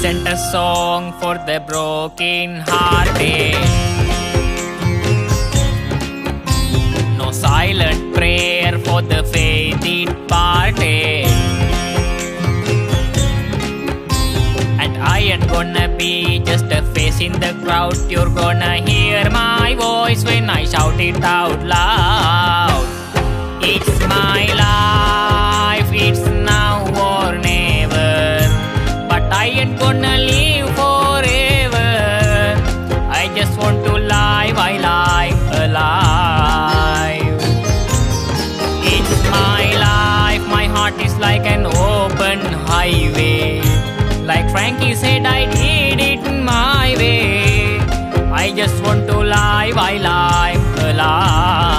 isn't a song for the broken hearted. No silent prayer for the faith departed. And I ain't gonna be just a face in the crowd. You're gonna hear my voice when I shout it out loud. It's my life, it's now or never. But I ain't gonna live forever. I just want to lie while I'm alive. It's my life, my heart is like an open highway. Like Frankie said, I did it my way. I just want to lie while I'm alive.